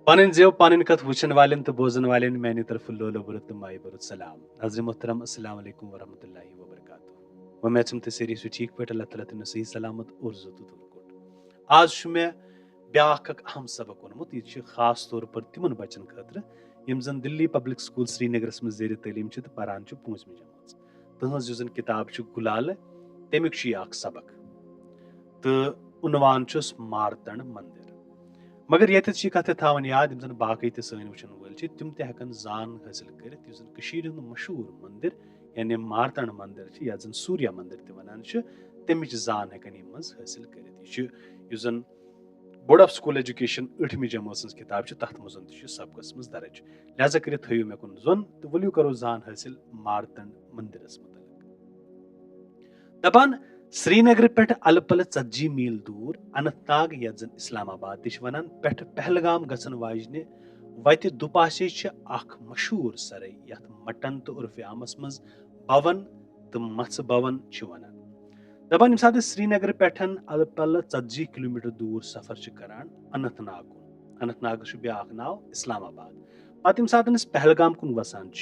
पन जेव पन कथ वुचन वाले तो बोजन वाले मैंने तरफ लोलो बुरत माई बुरत सलाम नाज़रीन मोहतरम अस्सलाम वालेकुम वरहमतुल्लाहि वबरकातुहू उम्मीद छम ते सेरी सु ठीक पे अल्लाह ताला तन सही सलामत और जत तुल आज मे ब्याख अहम सबक वोनमुत यह खास तौर पर तिमन बचन खतर यम जन दिल्ली पब्लिक स्कूल श्रीनगरस मज जेर तलीम परान 5वीं जमात तहज यह जन किताब गुलाल तमिक सबक तो उनवान मारतंड मंदिर मगर ये कथ थावन याद यम जन बाकी सन वुचन वल तिम तन जान हासिल कर मशहूर मंदिर यानी मारतंड मंदिर या जन सूर्या मंदिर वन तमिच जान हेकन हासिल कर जन बोर्ड ऑफ स्कूल एजुकेशन 8वीं जमात किताब तथ मज सबकस मज दर्ज लिहाजा कर थो मे कुन जोन तो वलियो करो जान हासिल मारतंड मंदिरस मुतलक दपान श्रीनगर पे अल पल 40 मील दूर अनंतनाग या जन इस्लामाबाद तश वनान पे पहलगाम गसन वाजने वत दुपासे मशहूर सरे यथ मटन तो उर्फ आमस मज भवन तो मत्स भवन वनान दपान यम सात श्रीनगर पे अल पल 40 किलोमीटर दूर सफर करान अनंतनाग ब्या नाव इस्लामाबाद पत यम सात पहलगाम कुन वसान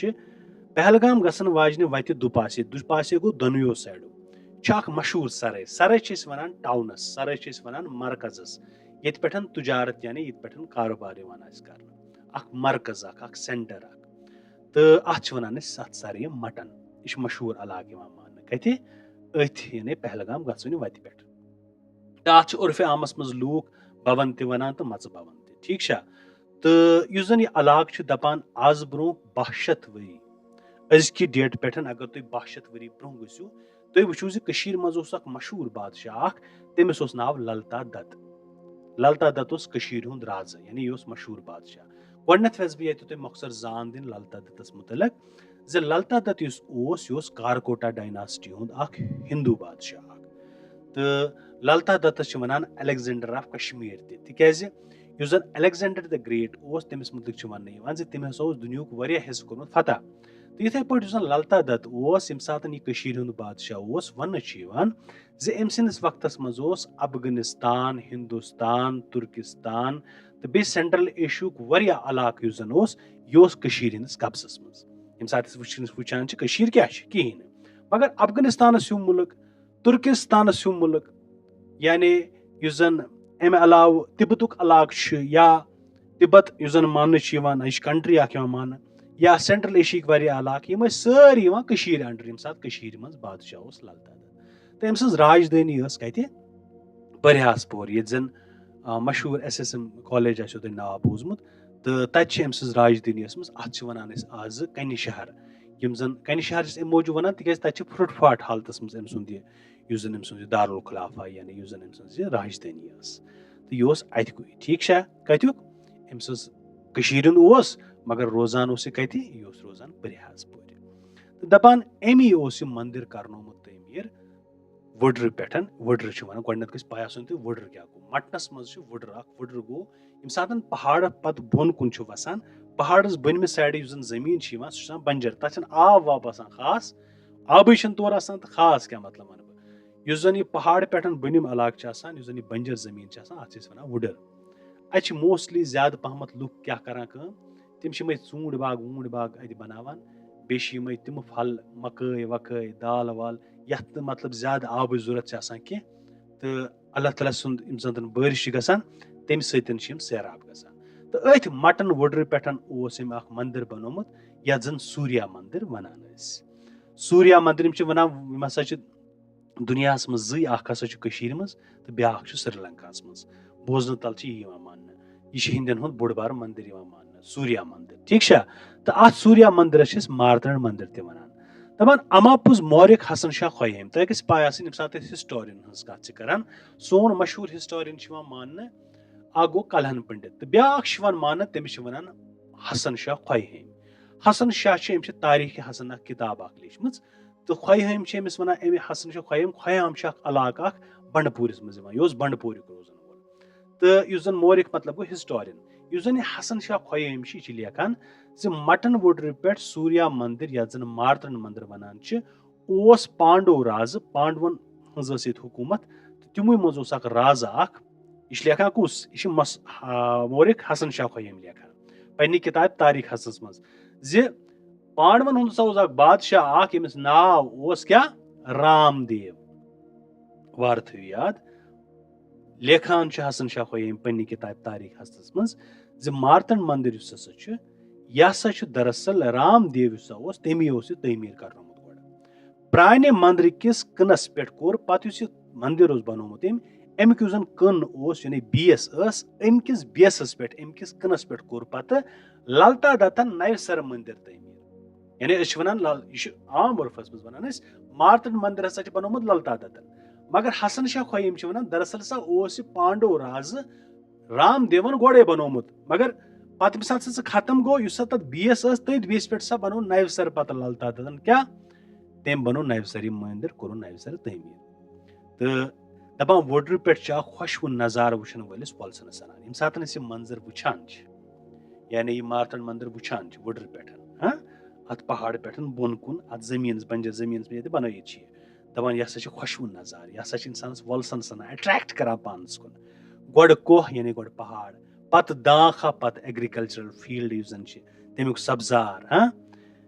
पहलगाम गसन वाजने वत दुपासे गो दोनों साइडो मशहूर सराय सराय वन टाउनस सराय वन मरकजस ये पे तुजारत यानी ये पे कारोबार कर मरकज सेंटर तो अत वन सराय मटन यह मशहूर इलाक मान कत यानी पहलगाम गन वत पे अत उर्फ आमस मज लूक भवन वन तो मच भवन ठीक तो यह जन यह इलाक दपान आज ब्रो 62 वरी अजक डेट पे अगर तुम 62 वरी ब्रो गो तुम वो मज मशहूर बादशाह तमिस नाव ललता दत्त हुंद राजा यानी यह मशहूर बादशाह गोडनथ वेस बह ये मौखसर जान दिन ललता दत्तस मुतलक जे ललता दत्त यह कारकोटा डायनासिटी हुंद हिंदू बादशाह तो ललता दत्तस वनान अलेक्जेंडर ऑफ कश्मीर तिकाज यह जन अलेक्जेंडर द ग्रेट तमिस मुतलक वन तम हसा दुनियुक वारिया हिस्स कोरमुत फतह तो इथे पे ललता दत्त यम सात यह बादशाह वन अम सिंदस वक्तस मज अफगानिस्तान हिंदुस्तान तुर्किस्तान तो बे सेंट्रल एशियुक वारिया इलाक यह हंदिस कब्जस मज यम सात वुचान क्या कहें मगर अफगानिस्तानस ह्यू मुल्क तुर्किस्तानस ह्यू मुल्क यानी यह जन अमे अलाव तिब्बतुक इलाक या तिब्बत यह जन मान यह कंट्री मान या सेंट्रल एशिया वारिया इलाक यम सारी अंडर यम सात मज बादशाह ललता दत्त तो अम राजधानी कत बरहासपुर ये जन मशहूर SSM कॉलेज आसो तुम नाव बोजमुत तो तम राजधानी अत वनान आज कनि शहर यम जन कनि शहर अम मौजूद वन तिक तत फुट फाट हालतस मज अम सुंद यह दारुल खिलाफा यानी यह जन अम राजधानी तो यह अत ठीक कत्युक अम मगर रोजान कत यह रोजान बरहासपुर तो दपान अमी मंदिर करनोमुत तमीर वुडर पे वुडर वन गोडनथ गई पै आसन वुडर क्या गो मटनस मज वुडर गो यम सात पहाड़ पत बोन कुन वसान पहाड़स बनमे साइड जन जमीन सह बंजर तथ आब वाब आसान खास आबे तौर आसान तो खास क्या मतलब वन बह जन यह पहाड़ पे बनम इलाक जन यह बंजर जमीन अत वन वुडर अ मोस्टली ज्यादा पहमत लुक क्या करान तम ूट बाग वूट बाग अत बनावान बे तम फल मकई वकई दाल वाल यथ मतलब ज्यादा आब जरूरत कह तो अल्लाह ताला सुंद जन बारिश गसान तम सैराब गसान तो अथ मटन वुडर पे मंदिर बनोमुत यथ जन सूर्या मंदिर वनान सूर्या मंदिर वनान हसा दुनिया मज जी मज तो ब्या श्रीलंका मज बोजन तल मान यह हिंदन बोड़ बार मंदिर मान सूर्या मंदिर ठीक तो अत सूर्या मंदिर मारतंड मंदिर तनान दपान अमापुज मौर्यक हसन शाह ख्वाम तुम गई पै आम सात हिस्टोरियन कत करान सोन मशहूर हिस्टोरियन मान गो कलहन पंडित तो ब्या मान तमिस वन हसन शाह ख्वाम हसन शाह तारीख हसन किताब लिखम तो ख्वाम वन अमे हसन शाह ख्वाम इलाक बंडपुरस मज यह बंडपुर रोजन वोल तो यह जन मौर्यक मतलब गो हिस्टोरियन यह जन हसन शाह ख्वाम लेखान मटन वुडर पे सूर्या मंदिर या जन मारतंड मंदिर वनान पांडव राज पांडवन हज हुकूमत तो तमो मज राजा यह लेखा कुस यह मौरिक हसन शाह ख्वाम लेखा पन्ने किताब तारीख हसस मज जे पांडवन हुंद सा उस बादशाह यमिस नाव ओस क्या रामदेव वार थो याद लेखान हसन शाह ख्वाम पन्ने किताब तारीख हसस मज जे मार्तंड मंदिर यह हसा दरअसल रामदेव तमी तमीर कर प्राने मंदिर किस कनस पे कोर पत मंदिर बनोमुत अमिक जन कन यानी बेस अमिकिस बेसस पे अमिकिस कनस पे कोर पत ललता दत्तन नवसर मंदिर तमीर यानी वन आम उर्फस मज वन मार्तंड मंदिर हसा बनोमुत ललता दत्तन मगर हसन शाह ख्वाम वन दरअसल सा पांडव राज रामदेवन गोड़े बनोमुत मगर पत मिसाल खत्म गो तथ बेस तथ बेस पे सा बनो नवसर पत ललता दत्तन क्या तम बनो नवसर मंदिर कोर नवसर तमीर तो दपान वोडर पे खुशवन नज़ार वुचन वलिस वलसन सनान यम सात मंजर वुचान यानी यह मार्तंड मंदिर वुचान वोडर पे अत पहाड़ पे बोन कुन अत जमीन बंजर जमीन पे बनत दपान यह हसा खुशवन नज़ार यह हसा इंसानस वलसन सनान अट्रैक्ट करान पानस कुन गोड़ कोह यानी गोड़ पहाड़ पत दाखा पत एग्रीकल्चरल फील्ड तमुक सब्जार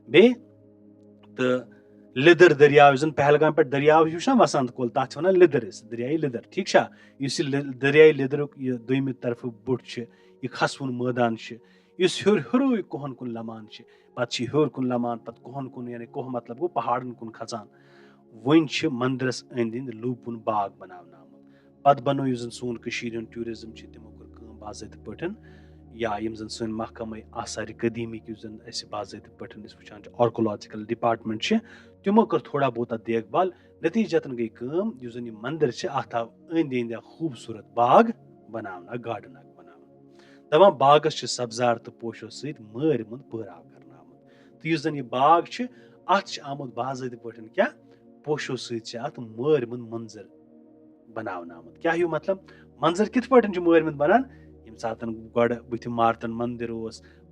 बे तो लिदर दरियाव पहलगाम पे दरियाव वसंत कोल तथ वन लिदर दरियाई लिदर ठीक दरियाई लिदर दुम तरफ बुट यह खसवन मैदान हर हर कोहन कुन लमान पे हर कुन लमान पे कोहन कुन यानी कोह मतलब गो पहाड़न कुन खचान वन मंदिरस अंद अंद लूपुन बाग बनावन आमुत पत बनो सोन टूरिज्म तमो कर बाज़ात पे या यम जन सन महकमा आसार कदीमिक बाज़ात पे वुचान आर्कोलॉजिकल डिपार्टमेंट तमो कर थोड़ा बहुत देखभाल नतीजतन गई जन यह मंदिर अत आव अंद अंद खूबसूरत बाग बनाना गार्डन बनाना दपान बागस सब्जार तो पोशो सत मर मुंद पहराव कर आमुत तो जन यह बाग अत आमुत बाज़ात पे क्या पोशो सत मर मुंद मंजर बनाना आमुत क्या यू मतलब मंजर कित पे मर मुंद बनान यम सातन गड बुथ मार्तंड मंदिर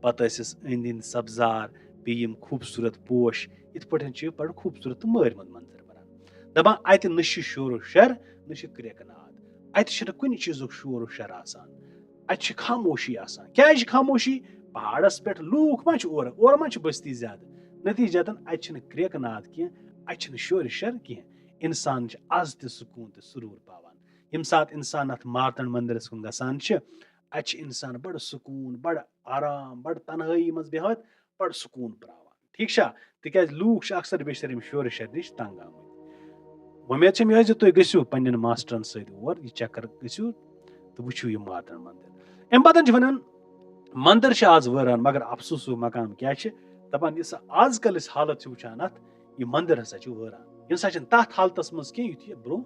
पत अंद अंद सब्जार बे खूबसूरत पोश इत पे बड़ खूबसूरत मर मुंद मंजर बनान दपान अत न शोर शर न क्रेकनाद अत कुन चीज शोर शर आसान अत खामोशी आसान क्या खामोशी पहाड़स पे लूख मा और मा बस्ती ज्यादा नतीजतन अत क्रेकनाद कह अत शोर शर कह इंसान आज त सुकून तो सुरूर पावान यम सात इंसान अत मार्तंड मंदिरस कुन गसान अत इंसान बड़ सुकून बड़ आराम बड़ तनहाई मज बेहत बड़ सुकून पावान ठीक तिक लूख अक्सर बेशतर शोर शर नश तंग आमुत उम्मीद यह तुम गो पन्न मास्टरन सर यह चक्कर गो तो वो यह मार्तंड मंदिर अम पतन वन मंदिर आज वरान मगर अफसोस मकान क्या दपान इस आजकल हालत वुचान अत यह मंदिर हसा वरान यह सा तथ हालतस मज कह यु ब्रो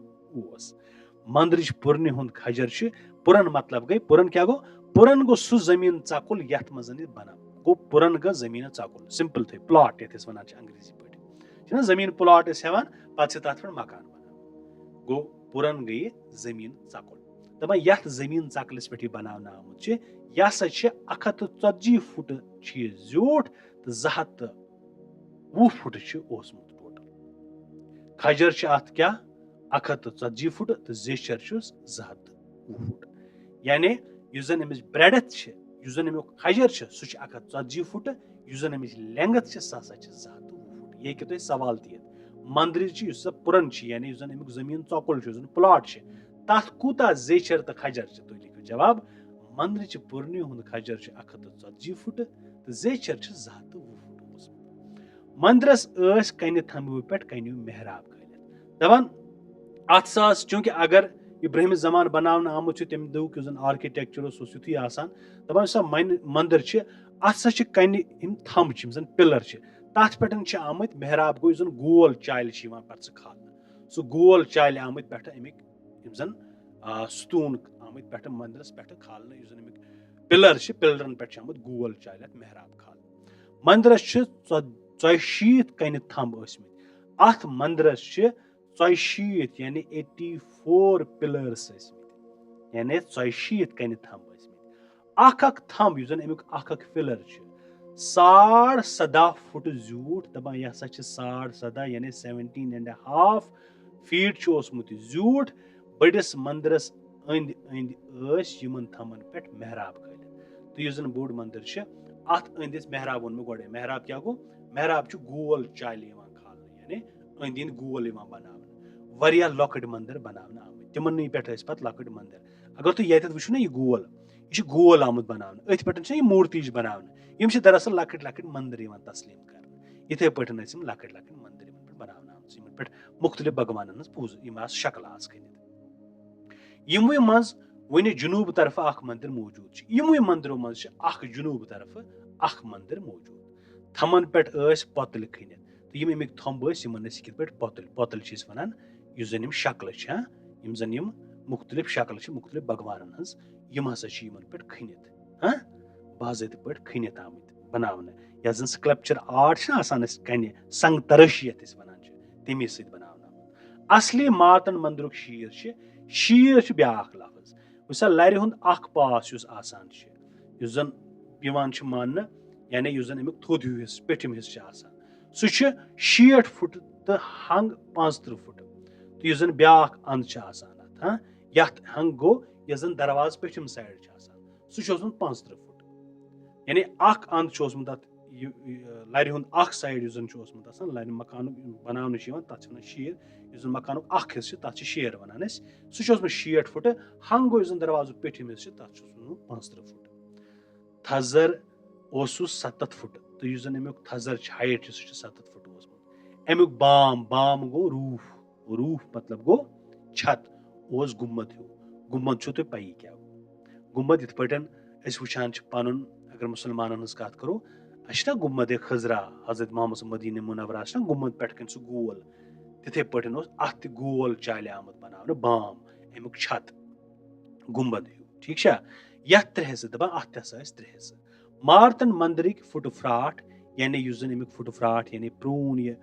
मंदिर पुरन हुंद खजर पुरन मतलब गई पुरन क्या गो पुरन गो सह जमीन चकुल यथ मज बना गो पुरन गो जमीन चकुल सिंपल थे प्लॉट ये वन अंग्रेजी पे जमीन प्लॉट हेवान पे तथ पे मकान बना गो पुरन गई जमीन चकुल दपान यथ जमीन चकलस पे बनाना आमुत यह हसा 140 फुट ज्यूठ तो 220 फुट ओसमुत टोटल खजर अत क्या 140 फुट तो जेचर 220 फुट यानी जन अमिच ब्रेडथ जन अमुक खजर सह 140 फुट जन अमिच लेंगथ सह 220 फुट यह तुम सवाल दित मंदिर पुरन यानी जन अमुक जमीन चौकुल प्लॉट तथ कूता जेचर तो खजर तुम लिखो जवाब मंदिर पुरन हुंद खजर 140 फुट तो जेचर 220 फुट मंदिरस कन थम्बो पे कन्यू मेहराब कलित दपान अत चूंकि अगर इब्राहिम जमान बनाना आमुत तम दुक आर्किटेक्चर युथी आसान दपान सा मंदिर अत सा कन थम्ब जन पिलर तथ पे आमुत मेहराब गो गोल चाल पे खालना सह गोल चाल आमुत पे अमिक जन स्तून आमुत पे मंदिरस पे खालना जन अमिक पिलर पिलरन पे आमुत गोल चाल मेहराब खालना मंदिरस 40 कन थम्ब अत मंदिरस 40 यानी 84 पिलर्स यानी 40 कन थम्ब थम्ब जन अमुक पिलर 17.5 फुट ज्यूठ दपान यह हसा 17.5 यानी 17.5 फीट ओसमुत ज्यूठ बड़िस मंदिरस अंद अंद यमन थमन पे महराब खलित तो यह जन बोड़ मंदिर अत अंदिस महराब वो मे गोड़े महराब क्या गो महराब गोल चाल खाल यानी अंद अंद गोल बना लकट मंदिर बना आम तिमन पे पे लकट मंदिर अगर तुम ये वो ना यह गोल आमुत बना अथ पे मूर्ति बना दरअसल लकट लकट मंदिर तस्लीम कर इथे पे लकट लकट मंदिर बना पे मुख्तलिफ भगवान पूज शक्ल यमवे मज वन जुनूब तरफ मंदिर मौजूद यमवे मंदिरों मज जुनूब तरफ मंदिर मौजूद थमन पे पतल खनित तो अमिक थम्ब कित पे पतल पतल वन इस जन शक्ल जन मुख्तलिफ शक्ल मुख्तलिफ भगवान हसा पे खनित बाज़ात पे खनित आमत बना या जन स्कल्पचर आर्ट कन संग तरशी वन तमी सत बना असली मातन मंदिर शीर ब्या लफ्ज वसा लर पास जन मान यानी जन अमुक थोद हिस्स पेठिम हिस्स सह 60 फुट तो हंग 35 फुट तो जन ब्या अंद हंग गो यह जन दरवाज पेठिम साइड सह 35 फुट यानी अंद लर साइड लर मकान बना तथ शीर जन मकान हिस्स तथ शेर वन सह 60 फुट हंग गो जन दरवाज पेठिम हिस्स तथ 35 फुट थजर 7 फुट तो जन अमुक थजर हाइट 7 फुट अमुक बाम बाम गो रूफ रूफ मतलब गो छत गुम्मद हूँ गुम्मद छो तुम पई क्या गुम्मद इत पे वुचान पन अगर मुसलमान कत करो अच्छा गुम्मद खजरा हजरत मोहम्मद मदीन मुनव्वरा गुम्मद पे सह गोल तिथे पे अत गोल चाल आमुत बना बाम अमुक छत गुम्बद ठीक ये 3 हिस्से दपान अत 3 हिस्से मारतन मंदिर फुट फ्राट यानी जन अमुक फुट फ्राट यानी प्रून यह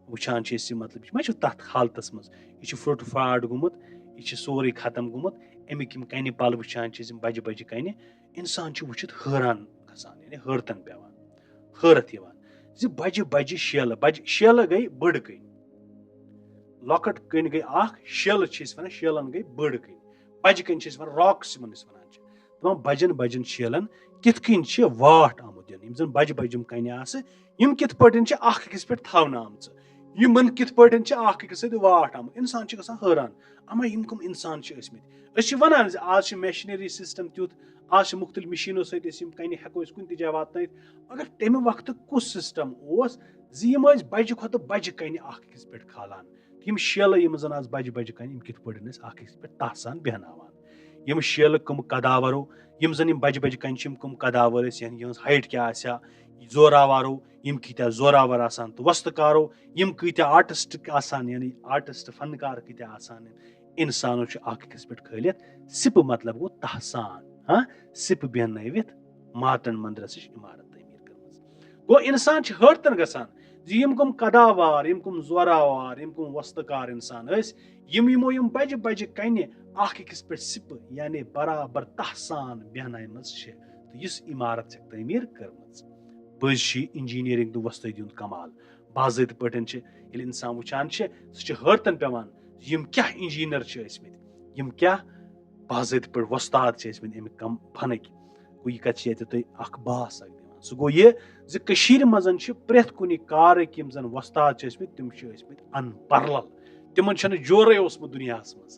वुचान मतलब यह तथ हालतस मज यह फुट फ्राट गुमुत यह सोरे खत्म गुमुत अमिक कन पल वुचान बजि बजि कन इंसान वुचित हैरान गसान यानी हैरतन पेवान हैरत बजि बजि शेल गई बड़ कन लकट कन गई शेल वन शेलन गई बड़ कन बजि कन वन रॉक्स वन बजन बजन शेलन कित कन वाट आमुत दिन जन बजि बजम कन कित पे अकिस पे थवन आमच यमन कित पे अकिस वाट आमुत इंसान गसान हैरान अमा यम कम इंसान वन आज मशीनरी सिस्टम तुथ आज मुख्तलिफ मशीनों सत कन हेको कुन जाए वात मगर तमे वक्त कुस सिस्टम यम बजि खुद बजि कन अकिस पे खालान यम शेल यम जन आज बजि बजि कन कित पे अकिस पे तहसान बेहनावान यम शेल कम कदावरो यम जन बजि बजि कन कम कदावर यानी हाइट क्या जोरावारो यम कत्या जोरावर आसान तो वस्तकारो यम कत्या आर्टिस्ट आसान यानी आर्टिस्ट फनकार कत्या आसान इंसानो अकिस पे खलित सिप मतलब गो तहसान सिप बेहनवित मातन मंदिर इमारत तमीर कर गो इंसान हैरतन गसान यम कम कदावार यम कम जोरावार यम कम वस्तकार इंसान यमो यम बजि बजि कन अकिस पे सिप यानी बराबर तहसान बेहनाय मज तो इस इमारत तमीर कर पज इंजीनियरिंग तो वस्तदी कमाल बाज़ात पे इंसान वुचान सह हैरतन पेवान यम क्या इंजीनियर यम क्या बाज़ात पे वस्ताद अमिक कम फनक गो यह कत तुम बास दिवान सह गो यह मज प्रेथ कुन कारक यम जन वस्ताद तम अनपरल तिमन जोरे दुनिया मज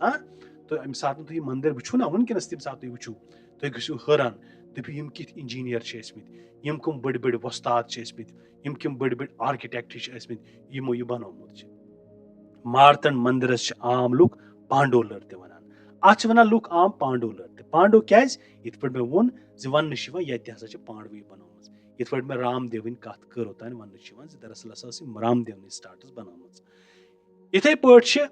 तो अमे सात तुम मंदिर वो ना वनकस तम सात वो तुम गो हैरान दपो यम कित इंजीनियर यम कम बड़ बड़ वस्ताद यम कम बड़ बड़ आर्किटेक्ट यमो यह बनोमुत मारतन मंदिरस आम लुक पांडोलर ते वन अत वन लुक आम पांडोलर ते पांडो क्या ये पे मे वोन वन ये पांडवी बनोम ये पे मे रामदेवन कत कर ओतान वन दरअसल रामदेवन स्टार्टस बनोम इथे पे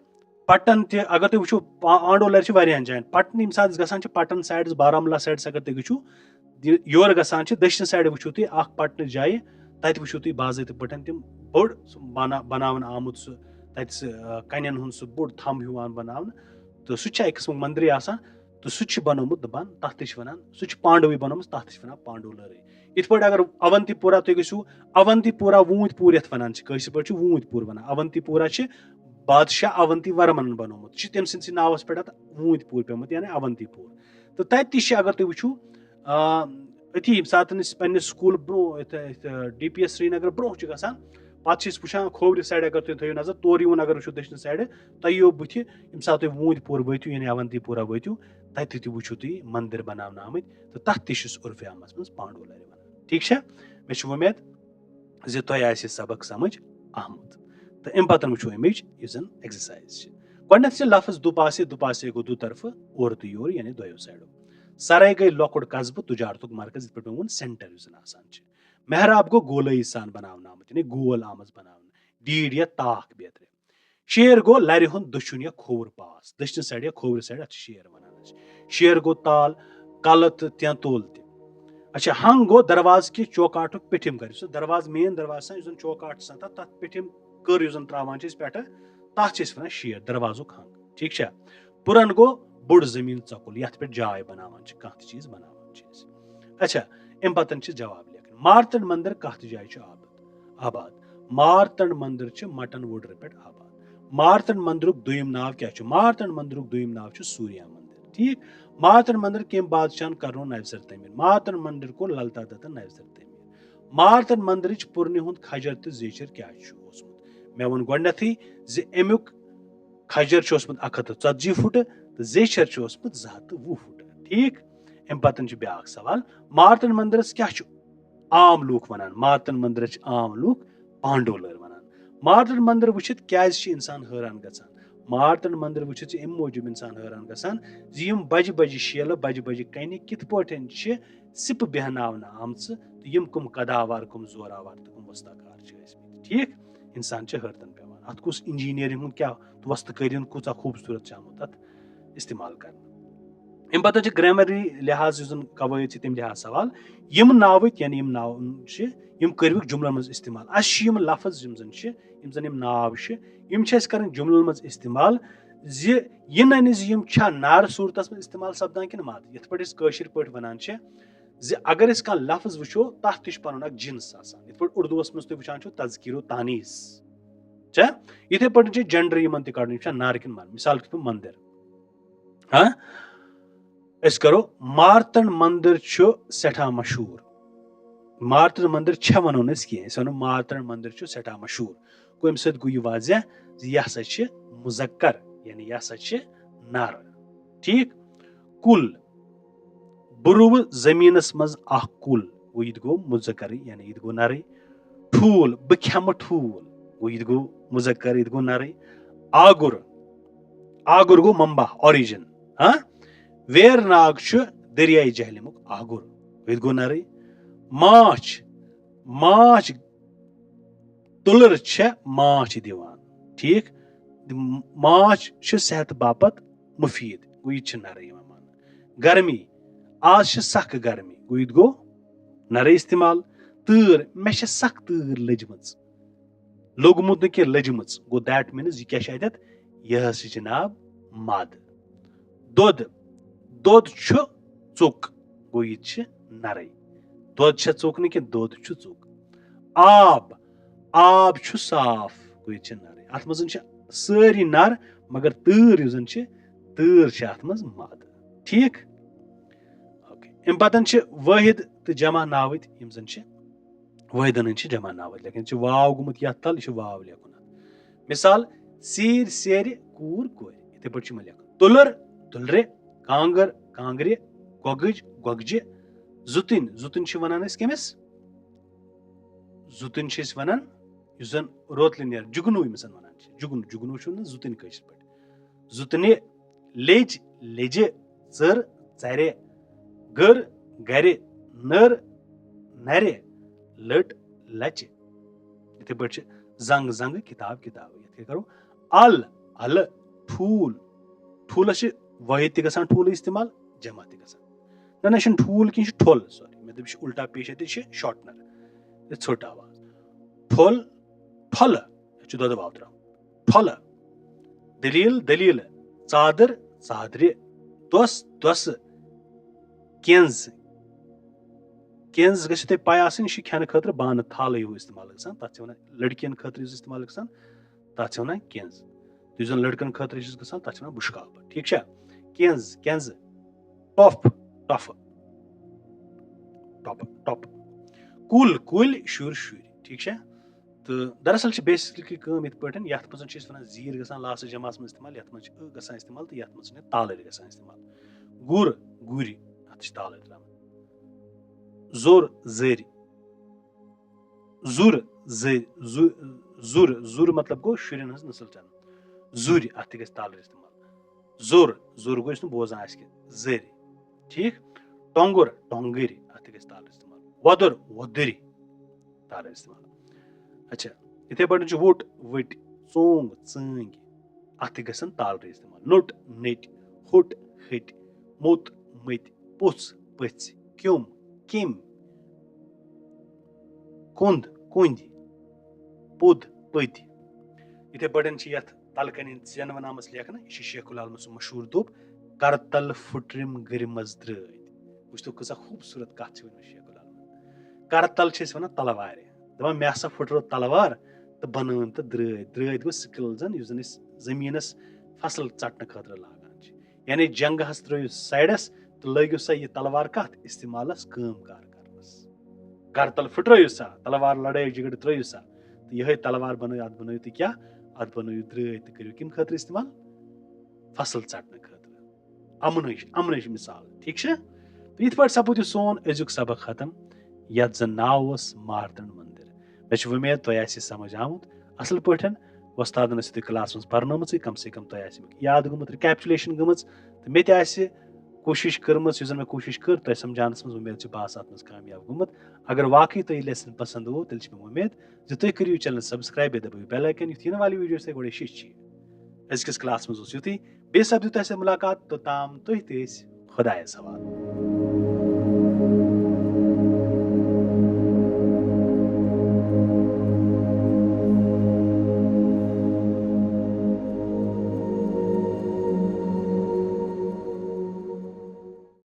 पटन अगर तुम वो पांडोलर वारियान जायन पटन यम सात गसान पटन साइड्स बारामूला साइड्स अगर तुम वो योर गसान दक्षिण साइड वो तुम पटन जाए तत वो तुम बाज़ात पे तम बोड़ बनावन आमुत कन सह बोड़ थम हिवान बनावन तो सह एक किस्म मंदिर आसान तो सह बनोमुत दपान तथ वन सह पांडवी बनोम तथ वन पांडोलर इत पे अगर अवंतीपुरा तुम गो अवंतीपुरा वूंदपुर ये वन पे वूंदपुर वन अवंतीपुरा बादशाह अवंती वर्मन बनोमुत तम सिंदि नावस पे वूंदपुर पेमुत यानी अवंतीपुर तो तत अगर तुम वुचो अथी यम सात पे स्कूल ब्रो DPS श्रीनगर ब्रो गसान पे वुचान खोवर साइड अगर तुम थो नजर तौर यून अगर वो दक्षिण साइड तयो बुथ यम सात तुम वूंदपुर वतु यानी अवंतीपुरा वतु तत वुचो तुम मंदिर बनाने आमत तो तथ उर्फ आमस मज पांडव लर वन ठीक मे उम्मीद जे तुम आसि सबक समझ आमुत तो अम पतन वुचो अमिच जन एक्सरसाइज गो लफ्ज दुपासे गो दो तरफ और तो योर यानी दोयो साइडो सराय गई लॉकड कस्बह तुजारतुक मरकज पे वो सेंटर मेहराब गो गोलई सान बनावन आमत यानी गोल आमज बनावन डीड या ताक बेहतर शेर गो लरि हुंद दक्षिण या खोवर पास दक्षिण साइड या खोवर साइड अत शेर वनान शेर गो ताल कल तो तेंतुल त अच्छा हंग गो दरवाज कि चौकाटुक पिठिम कर दरवाज मेन दरवाज चौकाट सता तथ पिठिम कर त्रावान पे तथ वन शेर दरवाजुक हंग ठीक पुरन गो बुड़ जमीन चकुल ये पे जाय बनावान कह चीज बनावान अच्छा अम पतन जवाब लेखन मारतंड मंदिर कत जाय आबाद मारतंड मंदिर मटन वुडर पे आबाद मारतंड मंदिर दुयम नाव क्या मारतंड मंदिर दुयम नाव सूर्या मंदिर ठीक मारतंड मंदिर कम बादशाह कर नवसर तमीर मारतंड मंदिर को ललता दत्तन नवसर तमीर मारतंड मंदिर पुरन हुंद खजर तो जेचर क्या मे वो गोथी अमुक खजर 140 फुट तो जेचर 220 फुट ठीक अम पतन ब्या सवाल मारतंड मंदिर क्या आम लूक वनान मारतंड मंदिर आम लूक पांडव लर वनान मारतंड मंदिर वुचित क्या इंसान हैरान गसान मारतंड मंदिर वुचित अम मूजूब इंसान हैरान गसान बज बज शेल बज बज कन कित पटन सिप बेहनावन आमच तो यम कम कदावार कम जोरावर तो कम वस्ताकार ठीक इंसान हैरतन पेवान अत कुछ इंजीनियरिंग क्या वस्तकारी कूचा खूबसूरत आमुत अत इस्तेमाल कर अम पतन ग्रामरी लिहाज कवायद तम लिहाज सवाल यम नावत यानी यम नाव यम करविक जुमलन मज इस्तेमाल अम लफ्ज यम जन नाव यम कर जुमलन मज इस्तेमाल यह नन यम नार सूरत मज इस्तेमाल सपदान कि मत ये पे वनान अगर कह लफ्ज वो तथ पन जिन्स ये उर्दूस मज तुम वुचान तजकीर तानीस इथे पे जेंडर इन तड़ नार कि मिसाल के तौर मंदिर हाँ करो मारतंड मंदिर सठा मशहूर मारतंड मंदिर वनो कह मारतंड मंदिर सठा मशहूर गो अम सत गो वाजह यह हसा मुजक्कर यानी यह हसा नर ठीक कुल बुरुव जमीनस मज कुल गो ये गो मुजक्कर यानी ये गो नर ठूल बह खम ठूल गो ये गो मुजक्कर ये गो नर आगुर आगुर गो मम्बा ओरिजिन हाँ वेर नाग दरियाई जहलमुक आगुर ये गो नर माछ माछ तुलर माछ दिवान ठीक माछ सेहत बापत मुफीद गो ये नर मान गर्मी आज सख गर्मी गो ये गो नर इस्तेमाल तूर मे सख तूर लजम लोगमुत न लजम गो दैट मीन्स यह क्या यह जनाब मद दोद दोद चुक गो ये नर दोद चुक न दोद चुक आब आब साफ गो ये नर अत मज सारी नर मगर तूर तूर अत मज मद ठीक अम पतन वाहिद तो जमा नावत यम जन वाहिदन जमा नावत लेकिन वाव गुमुत ये तल यह वाव लेखन मिसाल सीर सेर कूर कोर इथे पे लेखन तुलर तुलरे कांगर कांगरे गोगज गोगजे जुतिन जुतिन वनान कमिस जुतिन वनान जन रोतल नेर जुगनू यमस वनान जुगनू जुगनू जुतिन कशर पे जुतने लेज लेजे चर चरे गर गरे नर नरे लट लच इथे पे जंग जंग किताब किताब ये करो अल अल ठूल ठूल वाहिद त ठूल इस्तेमाल जमा त ना ठूल कि ठोल सॉरी मे दप उल्टा पेश ये शॉर्टनर छोट आवाज ठोल ठोल दोद वाव त्रा ठोल दलील दलील चादर चादरे दोस दोस केंज केंज गो पे आसन यह खेन खतर बान थाल इस्तेमाल तथ लड़कियन खतर इस्तेमाल तथ केंज तो जन लड़कन खतर गसान तथ बुशकाप ठीक है केंज केंज टॉफ टफ टॉप टॉप कुल कुल शुर शुर ठीक है तो दरअसल बेसिकली कम इत पटन यथ मज वन जीर गसान लास्ट जमास में इस्तेमाल यथ मज गसान इस्तेमाल तो यथ मज ताल गसान इस्तेमाल गुर गुरी अत ताल जोर जर जुर जुर जुर मतलब गो शुरन हज नस्ल चन जुर अत ग ताल इस्तेमाल जोर जोर गो बोजान जर ठीक टोंगुर टोंगरी अत ग ताल इस्तेमाल वदर वदरी ताल इस्तेमाल अच्छा इथे पे वोट वट चोंग चंग अत गसन ताल इस्तेमाल नोट नट होट हट मोत मत पुस पच क्योम किम कुंद कुंद पुद पद इथे पे तलकन जन वन लेखन यह शेखुल आलम सह मशहूर दोप करतल फुटरिम गरिमज द्रद वो कसा खूबसूरत कत शेखुल आलम करतल वन तलवार दपान मे हसा फुटरो तलवार तो बन तो द्रद द्रद गो स्किल जन जमीनस फसल चटन खतर लागान यानी जंग हस त्रो साइडस तो लगे सा यह तलवार कत इस्तेमालस कम कार करनस करतल फुटरो सा तलवार लड़ाई झगड़ त्रो सा तो यह तलवार बनो अत बनो तो क्या अत बनो द्रद तो करो कम खतर इस्तेमाल फसल चटन खतर अमन मिसाल ठीक है तो इत पे सपूद यह सोन अजुक सबक खत्म यथ जन नाव मारतंड मंदिर मे उम्मीद तुम समझ आमुत असल पठन वस्तादन क्लास मज पर्नम कम से कम तुम याद गुमुत रिकैपिचुलेशन गमच तो मे कोशिश कर्म मे कोशिश कर तुम समझानस मज उम्मीद बस अत मज कामयाब गुमुत अगर वाकई तुम लेसन पसंद हो तेल मे उम्मीद तुम करो चैनल सब्सक्राइब दबाव बेल आइकन युथ इन वाली वीडियो से गोड़े शिश अजकिस क्लास मज युथी बे सपद तुम मुलाकात तोताम तुह खुदायस हवाल।